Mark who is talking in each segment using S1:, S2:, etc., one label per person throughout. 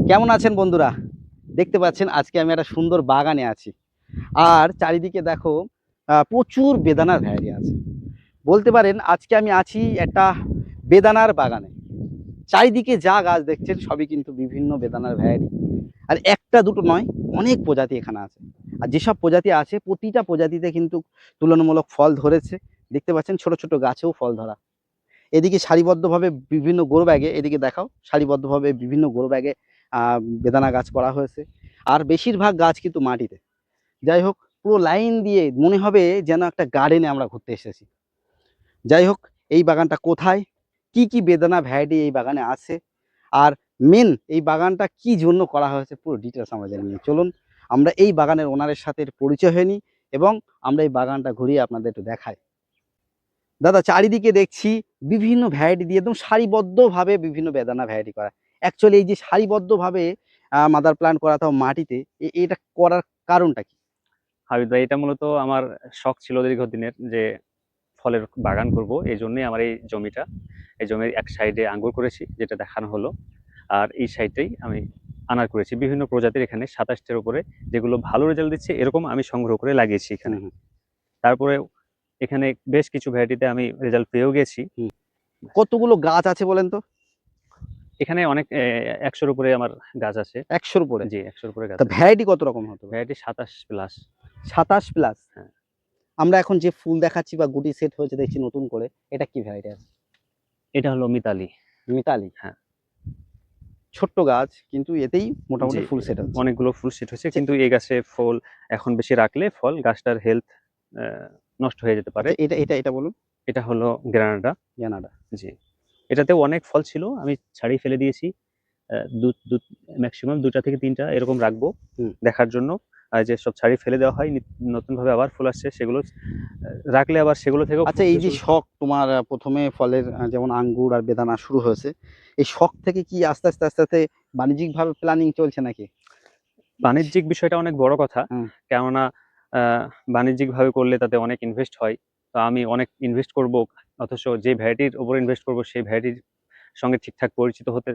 S1: কেমন আছেন বন্ধুরা? দেখতে পাচ্ছেন আজকে আমি একটা সুন্দর বাগানে আছি। আর চারিদিকে দেখো প্রচুর বেদানার ভ্যারাইটি আছে। বলতে পারেন আজকে আমি আছি একটা বেদানার বাগানে। চারিদিকে যা গাছ দেখছেন সবই কিন্তু বিভিন্ন বেদানার ভ্যারাইটি। আর একটা দুটো নয়, অনেক প্রজাতি এখানে আছে। আর যেসব প্রজাতি আছে প্রতিটা প্রজাতিতে কিন্তু তুলনামূলক ফল ধরেছে। দেখতে পাচ্ছেন ছোট, ছোট গাছেও ফল ধরা। এদিকে সারিবদ্ধভাবে বিভিন্ন গ্রো ব্যাগে, এদিকে দেখাও, সারিবদ্ধভাবে বিভিন্ন গ্রো ব্যাগে বেদানা গাছ করা হয়েছে। আর বেশিরভাগ গাছ কিন্তু মাটিতে। যাই হোক, পুরো লাইন দিয়ে মনে হবে যেন একটা গার্ডেনে আমরা ঘুরতে এসেছি। যাই হোক, এই বাগানটা কোথায়, কি কি বেদানা ভ্যারাইটি এই বাগানে আছে, আর মেন এই বাগানটা কি জন্য করা হয়েছে, পুরো ডিটেলস আমরা জেনে নিই। চলুন আমরা এই বাগানের ওনারের সাথে পরিচয় হয়ে নিই এবং আমরা এই বাগানটা ঘুরিয়ে আপনাদের একটু দেখাই। দাদা, চারিদিকে দেখছি বিভিন্ন ভ্যারাইটি দিয়ে একদম সারিবদ্ধভাবে বিভিন্ন বেদানা ভ্যারাইটি করা। অ্যাকচুয়ালি এই যে সারিবদ্ধভাবে মাদার প্ল্যান্ট করা, তাও মাটিতে, এটা করার কারণটা কি?
S2: হাবিব ভাই, এটা মূলত আমার শখ ছিল দীর্ঘদিনের যে ফলের বাগান করব। এই জন্যই আমার এই জমিটা, এই জমির এক সাইডে আঙ্গুর করেছি যেটা দেখানো হলো, আর এই সাইডটাই আমি আনার করেছি। বিভিন্ন প্রজাতির এখানে 27টার উপরে, যেগুলো ভালো রেজাল্ট দিচ্ছে এরকম আমি সংগ্রহ করে লাগিয়েছি এখানে।
S1: হুম,
S2: তারপরে এখানে বেশ কিছু ভ্যারাইটিতে আমি রেজাল্ট পেয়েও গেছি।
S1: হুম। কতগুলো গাছ আছে বলেন তো?
S2: এখানে অনেক 100-র উপরে আমার গাছ আছে।
S1: 100-র উপরে?
S2: জি, 100-র উপরে গাছ
S1: তা
S2: আছে।
S1: ভ্যারাইটি কত রকম হতে পারে?
S2: ভ্যারাইটি 27+।
S1: 27 প্লাস?
S2: হ্যাঁ,
S1: আমরা এখন যে ফুল দেখাচ্ছি বা গুটি সেট হয়েছে দেখছি নতুন করে, এটা কি ভ্যারাইটি আছে?
S2: এটা হলো মিতালি।
S1: মিতালি?
S2: হ্যাঁ।
S1: ছোট্ট গাছ কিন্তু এতেই
S2: জি,
S1: মোটামুটি ফুল সেট হচ্ছে।
S2: অনেকগুলো ফুল সেট হয়েছে,
S1: আচ্ছা,
S2: কিন্তু এই গাছে ফল এখন বেশি রাখলে গাছটার হেলথ নষ্ট হয়ে যেতে পারে।
S1: আচ্ছা, এটা এটা এটা বলুন।
S2: এটা হলো গ্রানাডা।
S1: জানাডা?
S2: জি, এটাতেও অনেক ফল ছিল, আমি ছাড়িয়ে ফেলে দিয়েছি। দু দু ম্যাক্সিমাম 2টা থেকে 3টা এরকম রাখবো
S1: হুম।
S2: দেখার জন্য। আর যে সব ছাড়িয়ে ফেলে দেওয়া হয়, নতুনভাবে আবার ফুল আসছে, সেগুলো রাখলে আবার সেগুলো থেকেও
S1: আচ্ছা, এই যে
S2: প্রচুর।
S1: শখ তোমার, প্রথমে ফলের যেমন আঙ্গুর আর বেদানা শুরু হয়েছে, এই শখ থেকে কি আস্তে আস্তে আস্তে আস্তে বাণিজ্যিকভাবে প্ল্যানিং চলছে নাকি?
S2: বাণিজ্যিক বিষয়টা অনেক বড় কথা।
S1: হুম।
S2: কেননা বাণিজ্যিকভাবে করলে তাতে অনেক ইনভেস্ট হয়। তো আমি অনেক ইনভেস্ট করব, অথচ যে ভ্যারাইটির উপর ইনভেস্ট করব সেই ভ্যারাইটির সঙ্গে ঠিকঠাক পরিচিত হতে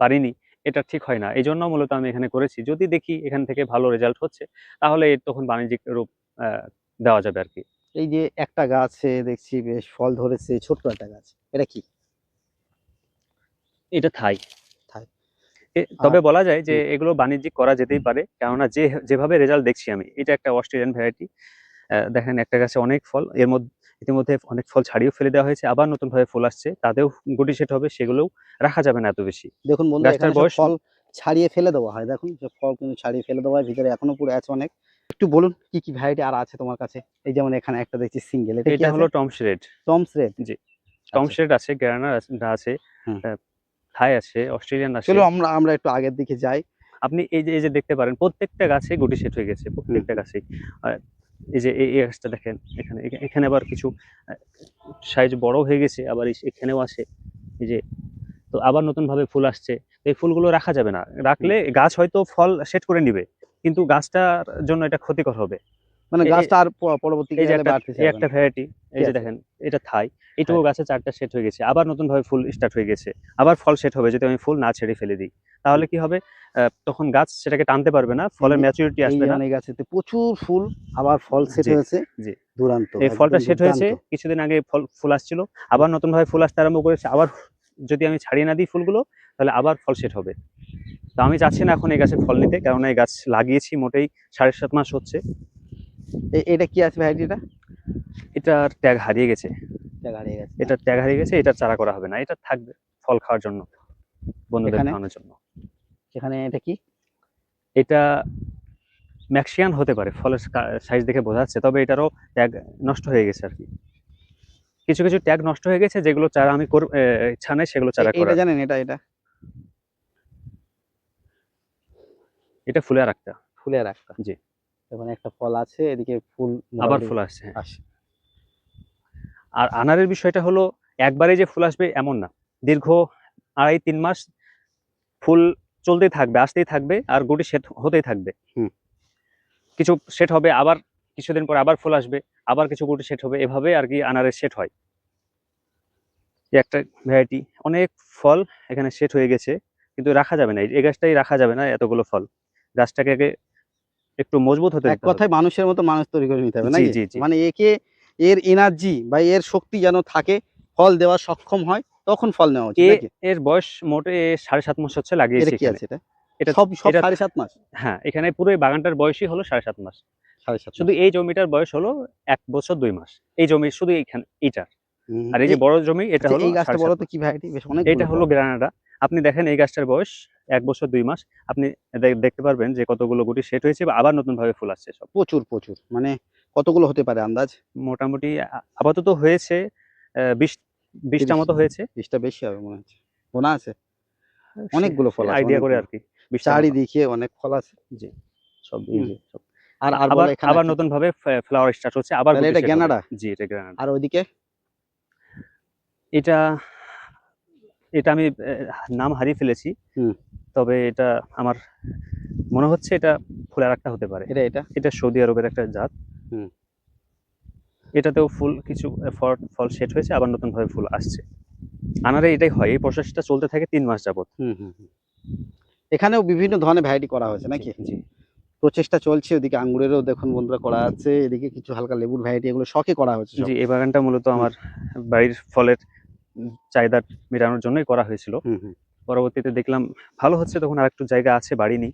S2: পারিনি। এটা ঠিক হয় না। এজন্য মূলত আমি এখানে করেছি। যদি দেখি এখান থেকে ভালো রেজাল্ট হচ্ছে, তাহলে এর তখন বাণিজ্যিক রূপ আ দেওয়া যাবে আরকি।
S1: এই যে একটা গাছে দেখছি বেশ ফল ধরেছে, ছোট্ট একটা গাছ, এটা কি?
S2: এটা থাই।
S1: থাই? আর
S2: তবে বলা যায় যে
S1: হুম,
S2: এগুলো বাণিজ্যিক করা যেতেই পারে। কেননা যেভাবে রেজাল্ট দেখছি আমি, এটা একটা অস্ট্রেলিয়ান ভ্যারাইটি। দেখেন একটা গাছে অনেক ফল, ইতিমধ্যে অনেক ফল ছাড়িয়েও ফেলে দেওয়া হয়েছে। আবার নতুনভাবে ফুল আসছে, তাতেও গুটি সেট হবে, সেগুলোও রাখা যাবে না এত বেশি।
S1: দেখুন বন্ধুরা,
S2: গাছটার
S1: এখানে সব
S2: বয়স
S1: ফল ছাড়িয়ে ফেলে দেওয়া হয়। দেখুন সব ফল কিন্তু ছাড়িয়ে ফেলে দেওয়া হয়, ভিতরে এখনো পড়ে আছে অনেক। একটু বলুন কি কি ভ্যারাইটি আর আছে তোমার কাছে? এই যেমন এখানে একটা দেখছি সিঙ্গেল, এটা কি
S2: এটা
S1: আছে?
S2: হলো টমস রেড।
S1: Tom's red?
S2: জি,
S1: আচ্ছা।
S2: টমস রেড আছে, গ্রানার আছে,
S1: হুম।
S2: আ থাই আছে, অস্ট্রেলিয়ান আছে।
S1: চলো আমরা আমরা একটু আগের দিকে যাই।
S2: আপনি এই যে দেখতে পারেন প্রত্যেকটা গাছে গুটি সেট হয়ে গেছে,
S1: হুম,
S2: প্রত্যেকটা
S1: হুম।
S2: গাছেই। আ এই যে এই গাছটা দেখেন, এখানে আবার কিছু আ সাইজ বড় হয়ে গেছে, আবার এখানেও আছে। এই যে, তো আবার নতুনভাবে ফুল আসছে। তো এই ফুলগুলো রাখা যাবে না।
S1: হুম।
S2: রাখলে গাছ হয়তো ফল সেট করে নিবে, কিন্তু গাছটার জন্য এটা ক্ষতিকর হবে।
S1: মানে
S2: এ এ
S1: গাছটা আর
S2: এই যে
S1: পরবর্তীকালে বাড়তে
S2: এই
S1: চাইবে
S2: একটা
S1: না।
S2: ভ্যারাইটি,
S1: কি
S2: এই যে
S1: আছে?
S2: দেখেন, এটা থাই।
S1: থাই?
S2: এটুকু গাছে ৪ টা সেট হয়ে গেছে। আবার নতুনভাবে ফুল স্টার্ট হয়ে গেছে। আবার ফল সেট হবে যদি আমি ফুল না ছেড়ে ফেলে দিই।
S1: হুম।
S2: তাহলে কি হবে? তখন গাছ সেটাকে টানতে পারবে না,
S1: এই
S2: ফলের
S1: যে
S2: ম্যাচুরিটি
S1: এই
S2: আসবে
S1: যে
S2: না।
S1: অনেক গাছেতে প্রচুর ফুল, আবার ফল সেট
S2: জি,
S1: হয়েছে।
S2: জি।
S1: দুরান্ত,
S2: এই ফলটা
S1: একদম
S2: সেট হয়েছে,
S1: দুর্দান্ত।
S2: কিছুদিন আগে ফুল আসছিল।
S1: হুম।
S2: আবার নতুনভাবে ফুল আসতে আরম্ভ করেছে। আবার যদি আমি ছাড়িয়ে না দিই ফুলগুলো, তাহলে আবার ফল সেট হবে। তো আমি চাচ্ছি না এখন এই গাছে ফল নিতে, কারণ এই গাছ লাগিয়েছি মোটেই 7.5 মাস হচ্ছে।
S1: এটা কি আছে ভ্যারাইটিটা?
S2: এটার ট্যাগ হারিয়ে গেছে।
S1: জায়গা হারিয়ে গেছে না?
S2: এটার ট্যাগ হারিয়ে গেছে, এটার চারা করা হবে না। এটা থাকবে ফল খাওয়ার জন্য, বন্ধুদের
S1: এখানে
S2: খাওয়ানোর জন্য।
S1: এখানে এটা কি?
S2: এটা ম্যাক্সিয়ান হতে পারে, ফলের সাইজ দেখে বোঝা যাচ্ছে। তবে এটারও ট্যাগ নষ্ট হয়ে গেছে আরকি। কিছু, কিছু ট্যাগ নষ্ট হয়ে গেছে, যেগুলো চারা আমি ইচ্ছা নেই সেগুলো চারা
S1: এটা
S2: করার।
S1: জানেন, এটা
S2: এটা ফুলে আরেকটা।
S1: ফুলের একটা।
S2: জি,
S1: এখানে একটা ফল আছে, এদিকে ফুল
S2: আবার
S1: মোটামুটি
S2: ফুল আসছে, হ্যাঁ।
S1: আসে।
S2: আর আনারের বিষয়টা হলো, একবারেই যে ফুল আসবে এমন না। দীর্ঘ 2.5-3 মাস ফুল চলতেই থাকবে, আসতেই থাকবে, আর গুটি সেট হতেই থাকবে।
S1: হুম।
S2: কিছু সেট হবে, আবার কিছুদিন পর আবার ফুল আসবে, আবার কিছু গুটি সেট হবে, এভাবে আরকি আনারের সেট হয়। এই একটা ভ্যারাইটি, অনেক ফল এখানে সেট হয়ে গেছে। কিন্তু রাখা যাবে না, এই গাছটাই রাখা যাবে না এতগুলো ফল। গাছটাকে আগে একটু মজবুত হতে
S1: এক
S2: দিতে হবে।
S1: কথায় মানুষের মতো মানুষ তৈরি করে নিতে হবে
S2: জি
S1: নাকি?
S2: জি জি
S1: মানে একে এর এনার্জি বা এর শক্তি যেন থাকে, ফল দেওয়া সক্ষম হয়, তখন ফল নেওয়া উচিত
S2: এ
S1: নাকি?
S2: এর বয়স মোটে ৭.৫ মাস হচ্ছে লাগিয়েছি
S1: এটা কি
S2: এখানে।
S1: আছে এটা?
S2: এটা
S1: সব
S2: এটা
S1: ৭.৫ মাস?
S2: হ্যাঁ, এখানে পুরো এই বাগানটার বয়সই হলো ৭.৫ মাস।
S1: ৭.৫
S2: শুধু
S1: মাস।
S2: এই জমিটার বয়স হলো ১ বছর ২ মাস। এই জমি শুধু এইটার।
S1: হুম,
S2: আর এই যে
S1: এই
S2: বড় জমি এটা
S1: আচ্ছা
S2: হলো
S1: এই গাছটা
S2: ৭.৫
S1: বলো তো
S2: মাস।
S1: কি ভ্যারাইটি? বেশ অনেকগুলো
S2: এইটা হলো
S1: ফল।
S2: গ্রানাডা। আপনি দেখেন এই গাছটার বয়স ১ বছর ২ মাস। আপনি দেখতে পারবেন যে কতগুলো গুটি সেট হয়েছে বা আবার নতুনভাবে ফুল আসছে সব।
S1: প্রচুর, প্রচুর। মানে কতগুলো হতে পারে আন্দাজ?
S2: মোটামুটি আপাতত হয়েছে ২০ টা
S1: ৩০,
S2: মতো হয়েছে।
S1: ২০ টা বেশি হবে মনে হচ্ছে। গোনা আছে?
S2: সে
S1: অনেকগুলো
S2: সে
S1: ফল আছে,
S2: আইডিয়া করে
S1: অনেকগুলো।
S2: আরকি ২০ টার মতো।
S1: চারিদিকে অনেক ফল আছে।
S2: জি, সব এই
S1: হুম।
S2: যে সব।
S1: আর বলো
S2: আবার
S1: এখানে
S2: আবার
S1: কি, কি?
S2: নতুনভাবে ফ্লাওয়ার স্টার্ট হচ্ছে, আবার
S1: তাহলে
S2: গুটি
S1: এটা
S2: সেট হবে।
S1: গ্রানাডা?
S2: জি, এটা গ্রানাডা।
S1: আর ওইদিকে?
S2: এটা এটা আমি নাম হারিয়ে ফেলেছি।
S1: হুম,
S2: তবে এটা আমার মনে হচ্ছে এটা ফুল আরেকটা হতে পারে।
S1: এটা?
S2: এটা সৌদি আরবের একটা জাত।
S1: হুম।
S2: এটাতেও ফুল কিছু ফল সেট হয়েছে, আবার নতুনভাবে ফুল আসছে। আনারে এটাই হয়। এই প্রসেসটা চলতে থাকে ৩ মাস যাবত।
S1: হুম, হুম, হুম। এখানেও বিভিন্ন ধরনের ভ্যারাইটি করা হয়েছে
S2: জি,
S1: নাকি?
S2: জি।
S1: প্রচেষ্টা চলছে। ওদিকে আঙ্গুরেরও দেখুন বন্ধুরা করা আছে। এদিকে কিছু হালকা লেবুর ভ্যারাইটি, এগুলো শখে করা হয়েছে সব।
S2: জি, এই বাগানটা মূলত
S1: হুম,
S2: আমার বাড়ির ফলের চাহিদা মেটানোর জন্যই করা হয়েছিল।
S1: হুম, হুম।
S2: পরবর্তীতে দেখলাম ভালো হচ্ছে, তখন আরেকটু জায়গা আছে বাড়িনি।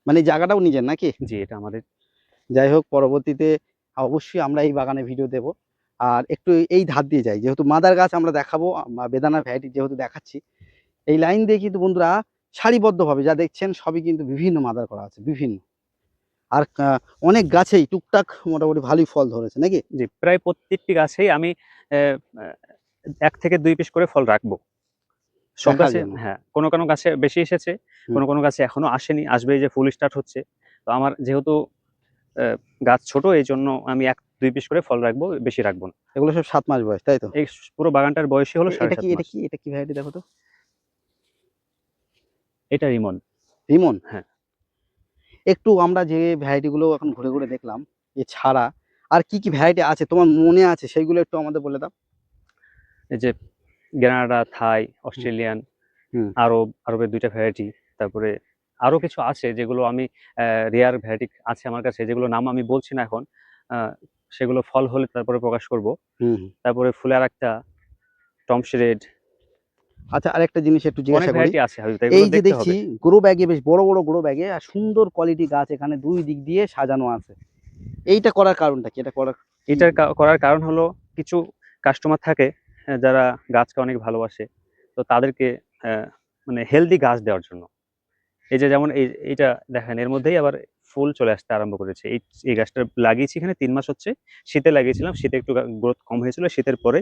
S1: মানে এই জায়গাটাও নিজের নাকি?
S2: জি, এটা আমাদের।
S1: যাই হোক, পরবর্তীতে অবশ্যই আমরা এই বাগানে ভিডিও দেব। আর একটু এই ধার দিয়ে যাই। যেহেতু মাদার গাছ আমরা দেখাবো, বেদানার ভ্যারাইটি যেহেতু দেখাচ্ছি, এই লাইন দিয়ে কিন্তু বন্ধুরা সারিবদ্ধভাবে যা দেখছেন সবই কিন্তু বিভিন্ন মাদার করা আছে, বিভিন্ন। আর অনেক গাছেই টুকটাক মোটামুটি ভালোই ফল ধরেছে নাকি?
S2: জি, প্রায় প্রত্যেকটি গাছেই আমি অ্যা অ্যা ১ থেকে ২ পিস করে ফল রাখবো। সব
S1: দেখার
S2: গাছে
S1: জন্য।
S2: হ্যাঁ, কোনো গাছে বেশি এসেছে,
S1: হুম।
S2: কোনো গাছে এখনো আসেনি। আসবে, এই যে ফুল স্টার্ট হচ্ছে। তো আমার যেহেতু অ্যা গাছ ছোট, এইজন্য আমি ১-২ পিস করে ফল রাখবো, বেশি রাখবো না।
S1: এগুলো সব ৭ মাস বয়স, তাই তো?
S2: এই পুরো বাগানটার বয়সই হলো
S1: এটা
S2: ৭.৫
S1: কি, এটা
S2: মাস।
S1: কি, এটা কি ভ্যারাইটি দেখো তো?
S2: এটা রিমন।
S1: রিমন?
S2: হ্যাঁ,
S1: একটু আমরা যে ভ্যারাইটি গুলো এখন ঘুরে, ঘুরে দেখলাম, এছাড়া আর কি, কি ভ্যারাইটি আছে তোমার মনে আছে সেইগুলো একটু আমাদের বলে দাও?
S2: এই যে গ্রানাডা, থাই,
S1: হুম,
S2: অস্ট্রেলিয়ান,
S1: হুম,
S2: আরবের ২ টা ভ্যারাইটি। তারপরে আরো কিছু আছে যেগুলো আমি রেয়ার ভ্যারাইটি আছে আমার কাছে, যেগুলো নাম আমি বলছি না এখন। আ সেগুলো ফল হলে তারপরে প্রকাশ করব।
S1: হুম, হুম।
S2: তারপরে ফুলের আরেকটা টমস রেড,
S1: আচ্ছা আরেকটা জিনিস একটু
S2: অনেক
S1: জিজ্ঞাসা করি।
S2: ভ্যারাইটি আছে হয়তো, এগুলো
S1: এই যে
S2: দেখতে
S1: দেখছি
S2: হবে।
S1: গ্রো ব্যাগে, বেশ বড়, বড় গ্রো ব্যাগে আর সুন্দর কোয়ালিটি গাছ এখানে ২ দিক দিয়ে সাজানো আছে। এইটা করার কারণটা কি? এটা করার কি?
S2: এটার করার কারণ হলো, কিছু কাস্টমার থাকে যারা গাছকে অনেক ভালোবাসে। তো তাদেরকে মানে হেলদি গাছ দেওয়ার জন্য। এই যে যেমন এইটা দেখেন, এর মধ্যেই আবার ফুল চলে আসতে আরম্ভ করেছে। এই গাছটা লাগিয়েছি এখানে ৩ মাস হচ্ছে। শীতে লাগিয়েছিলাম। শীতে একটু গ্রোথ কম হয়েছিল। শীতের পরে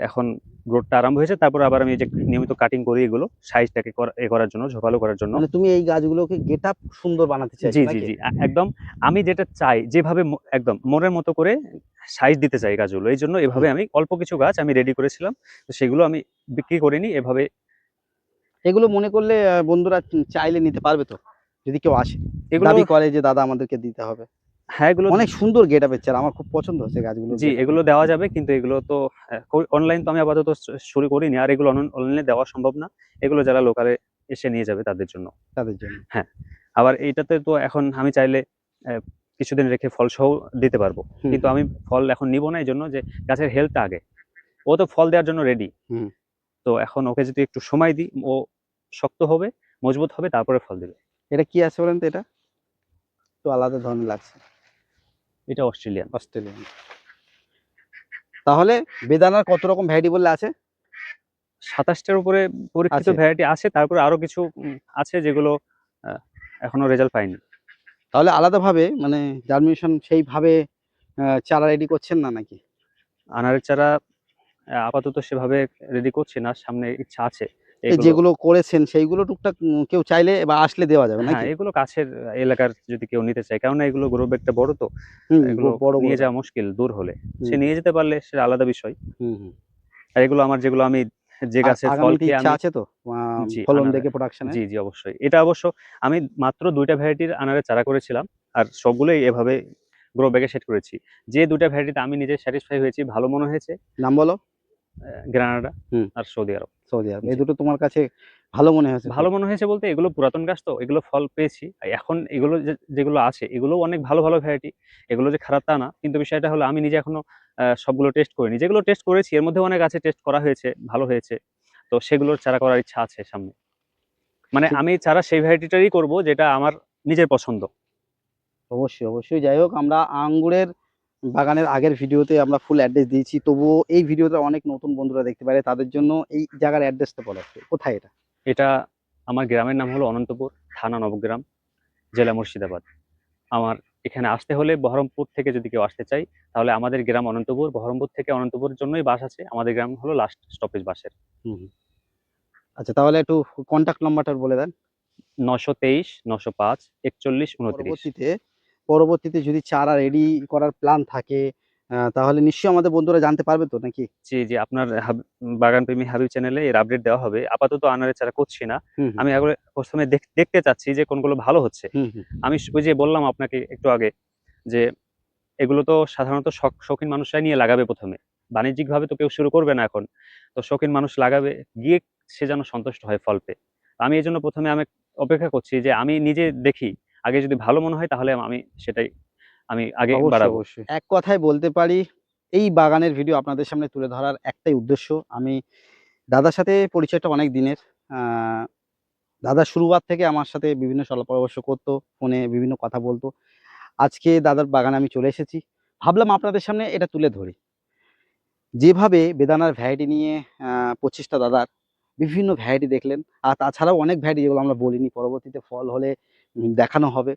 S2: এখন গ্রোথটা আরম্ভ হয়েছে। তারপরে আবার আমি এই যে নিয়মিত কাটিং করি এগুলো, সাইজটাকে করার জন্য, ঝোপালো করার জন্য।
S1: মানে তুমি এই গাছগুলোকে গেটআপ সুন্দর বানাতে
S2: জি,
S1: চাইছো
S2: জি,
S1: নাকি?
S2: জি। একদম আমি যেটা চাই, যেভাবে একদম মনের মতো করে সাইজ দিতে চাই গাছগুলো। এইজন্য
S1: হুম।
S2: এভাবে আমি অল্প কিছু গাছ আমি রেডি করেছিলাম। তো সেগুলো আমি বিক্রি করিনি। এভাবে
S1: এগুলো মনে করলে বন্ধুরা চাইলে নিতে পারবে তো? যদি কেউ আসে,
S2: এগুলো
S1: দাবি করে যে দাদা আমাদেরকে দিতে হবে।
S2: হ্যাঁ, এগুলো
S1: অনেক সুন্দর গেটআপের চারা, আমার খুব পছন্দ হয়েছে গাছগুলোর
S2: জি,
S1: গেটআপটা।
S2: এগুলো দেওয়া যাবে, কিন্তু এগুলো তো অনলাইন তো আমি আপাতত শুরু করিনি। আর এগুলো অনলাইনে দেওয়া সম্ভব না। এগুলো যারা লোকালে এসে নিয়ে যাবে তাদের জন্য।
S1: তাদের জন্য।
S2: হ্যাঁ, আবার এইটাতে তো এখন আমি চাইলে অ্যা কিছুদিন রেখে ফলসহ দিতে পারবো।
S1: হুম,
S2: কিন্তু আমি ফল এখন নিবো না, এইজন্য যে গাছের হেলথটা আগে। ও তো ফল দেওয়ার জন্য রেডি।
S1: হুম।
S2: তো এখন ওকে যদি একটু সময় দিই, ও শক্ত হবে, মজবুত হবে, তারপরে ফল দেবে।
S1: এটা কি আছে বলেন তো এটা? একটু আলাদা ধরনের লাগছে।
S2: এটা অস্ট্রেলিয়ান।
S1: অস্ট্রেলিয়ান। তাহলে বেদানার কত রকম ভ্যারাইটি বললে আছে?
S2: ২৭ টার উপরে পরীক্ষিত
S1: আছে।
S2: ভ্যারাইটি আছে। তারপরে আরো কিছু আছে যেগুলো আ এখনো রেজাল্ট পায়নি।
S1: তাহলে আলাদাভাবে মানে জার্মিনেশন সেইভাবে চারা রেডি করছেন না নাকি?
S2: আনারের চারা আপাতত সেভাবে রেডি করছি না। সামনে ইচ্ছা আছে
S1: এই
S2: এগুলো।
S1: যেগুলো করেছেন সেইগুলো টুকটাক কেউ চাইলে বা আসলে দেওয়া যাবে
S2: হ্যাঁ,
S1: নাকি?
S2: এগুলো কাছের এলাকার যদি কেউ নিতে চায়। কেননা এগুলো গ্রো ব্যাগটা বড় তো।
S1: হুম,
S2: এগুলো
S1: বড়, বড়
S2: নিয়ে
S1: গাছ।
S2: যাওয়া মুশকিল দূর হলে। সে
S1: হুম,
S2: নিয়ে যেতে পারলে সেটা আলাদা বিষয়।
S1: হুম, হুম।
S2: আর এগুলো আমার, যেগুলো আমি যে
S1: আর
S2: গাছের ফল
S1: আগামীতে
S2: খেয়ে
S1: ইচ্ছা
S2: আমি।
S1: আছে তো
S2: জি,
S1: ফলন
S2: আনারের।
S1: দেখে প্রোডাকশন এর?
S2: জি, জি, অবশ্যই। এটা অবশ্য আমি মাত্র ২ টা ভ্যারাইটির আনারের চারা করেছিলাম। আর সবগুলোই এভাবে গ্রো ব্যাগে সেট করেছি। যে ২ টা ভ্যারাইটিতে আমি নিজে স্যাটিসফাই হয়েছি, ভালো মনে হয়েছে,
S1: নাম বলো?
S2: গ্রানাডা
S1: হুম।
S2: আর সৌদি আরব।
S1: সৌদি আরব। এই
S2: জি।
S1: দুটো তোমার কাছে ভালো মনে হয়েছে
S2: ভালো
S1: খুব?
S2: মনে হয়েছে বলতে এগুলো পুরাতন গাছ তো এগুলো ফল পেয়েছি। এখন এগুলো যেগুলো আছে এগুলোও অনেক ভালো, ভালো ভ্যারাইটি। এগুলো যে খারাপ তা না। কিন্তু বিষয়টা হলো আমি নিজে এখনো সবগুলো টেস্ট করিনি। যেগুলো টেস্ট করেছি এর মধ্যেও অনেক আছে টেস্ট করা হয়েছে, ভালো হয়েছে। তো সেগুলোর চারা করার ইচ্ছা আছে সামনে। মানে
S1: ঠিক।
S2: আমি চারা সেই ভ্যারাইটিটারই করব যেটা আমার নিজের পছন্দ।
S1: অবশ্যই, অবশ্যই। যাই হোক, আমরা আঙ্গুরের বাগানের আগের ভিডিওতে আমরা ফুল অ্যাড্রেস দিয়েছি। তবুও এই ভিডিওতে অনেক নতুন বন্ধুরা দেখতে পারে। তাদের জন্য এই জায়গার অ্যাড্রেসটা বলো একটু। কোথায় এটা?
S2: এটা আমার গ্রামের নাম হলো অনন্তপুর, থানা নবগ্রাম, জেলা মুর্শিদাবাদ। আমার এখানে আসতে হলে বহরমপুর থেকে যদি কেউ আসতে চায়, তাহলে আমাদের গ্রাম অনন্তপুর। বহরমপুর থেকে অনন্তপুরের জন্যই বাস আছে। আমাদের গ্রাম হলো লাস্ট স্টপেজ বাসের।
S1: হুম, হুম। আচ্ছা, তাহলে একটু কনট্যাক্ট নাম্বারটা বলে দেন।
S2: ৯২৩ ৯০৫ ৪১ ২৯।
S1: পরবর্তীতে পরবর্তীতে যদি চারা রেডি করার প্ল্যান থাকে, তাহলে নিশ্চয়ই আমাদের বন্ধুরা জানতে পারবে তো নাকি?
S2: জি, জি। আপনার বাগানপ্রেমী হাবিব চ্যানেলে এর আপডেট দেওয়া হবে। আপাতত আনারের চারা করছি না।
S1: হুম, হুম,
S2: আমি আগে ১ম এ দেখতে চাচ্ছি যে কোনগুলো ভালো হচ্ছে।
S1: হুম, হুম।
S2: আমি ওই যে বললাম আপনাকে একটু আগে যে এগুলো তো সাধারণত শৌখিন মানুষরাই নিয়ে লাগাবে ১ম এ। বাণিজ্যিকভাবে তো কেউ শুরু করবে না এখন। তো শৌখিন মানুষ লাগাবে, গিয়ে সে যেন সন্তুষ্ট হয় ফল পেয়ে। আমি এজন্য ১ম এ আমি অপেক্ষা করছি যে আমি নিজে দেখি। আগে যদি ভালো মনে হয় তাহলে আমি সেটাই আগে
S1: অবশ্যই,
S2: বাড়াবো।
S1: অবশ্যই। এক কথায় বলতে পারি, এই বাগানের ভিডিও আপনাদের সামনে তুলে ধরার একটাই উদ্দেশ্য। আমি দাদার সাথে পরিচয়টা অনেক দিনের। আ দাদা শুরুবার থেকে আমার সাথে বিভিন্ন শলা-পরামর্শ করতো, ফোনে বিভিন্ন কথা বলতো। আজকে দাদার বাগানে আমি চলে এসেছি। ভাবলাম আপনাদের সামনে এটা তুলে ধরি। যেভাবে বেদানার ভ্যারাইটি নিয়ে আ প্রচেষ্টা দাদার, বিভিন্ন ভ্যারাইটি দেখলেন। আর তাছাড়াও অনেক ভ্যারাইটি যেগুলো আমরা বলিনি, পরবর্তীতে ফল হলে দেখানো হবে।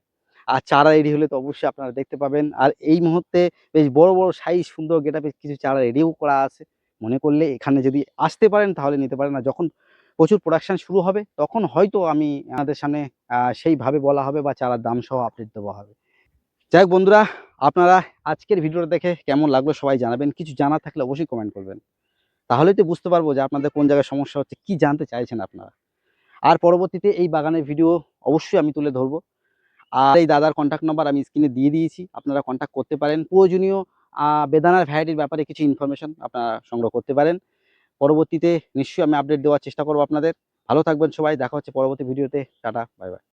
S1: আর চারা রেডি হলে তো অবশ্যই আপনারা দেখতে পাবেন। আর এই মুহূর্তে বেশ বড়, বড় সাইজ সুন্দর গেটআপের কিছু চারা রেডিও করা আছে। মনে করলে এখানে যদি আসতে পারেন তাহলে নিতে পারেন। আর যখন প্রচুর প্রোডাকশন শুরু হবে তখন হয়তো আমি আপনাদের সামনে সেইভাবে বলা হবে বা চারার দাম সহ আপডেট দেওয়া হবে। যাই হোক বন্ধুরা, আপনারা আজকের ভিডিওটা দেখে কেমন লাগলো সবাই জানাবেন। কিছু জানার থাকলে অবশ্যই কমেন্ট করবেন। তাহলেই তো বুঝতে পারবো যে আপনাদের কোন জায়গায় সমস্যা হচ্ছে, কি জানতে চাইছেন আপনারা। আর পরবর্তীতে এই বাগানের ভিডিও অবশ্যই আমি তুলে ধরবো। আর এই দাদার কনট্যাক্ট নাম্বার আমি স্ক্রিনে দিয়ে দিয়েছি। আপনারা কনট্যাক্ট করতে পারেন। প্রয়োজনীয় বেদানার ভ্যারাইটির ব্যাপারে কিছু ইনফরমেশন আপনারা সংগ্রহ করতে পারেন। পরবর্তীতে নিশ্চয়ই আমি আপডেট দেওয়ার চেষ্টা করব আপনাদের। ভালো থাকবেন সবাই। দেখা হচ্ছে পরবর্তী ভিডিওতে। Tata, bye, by.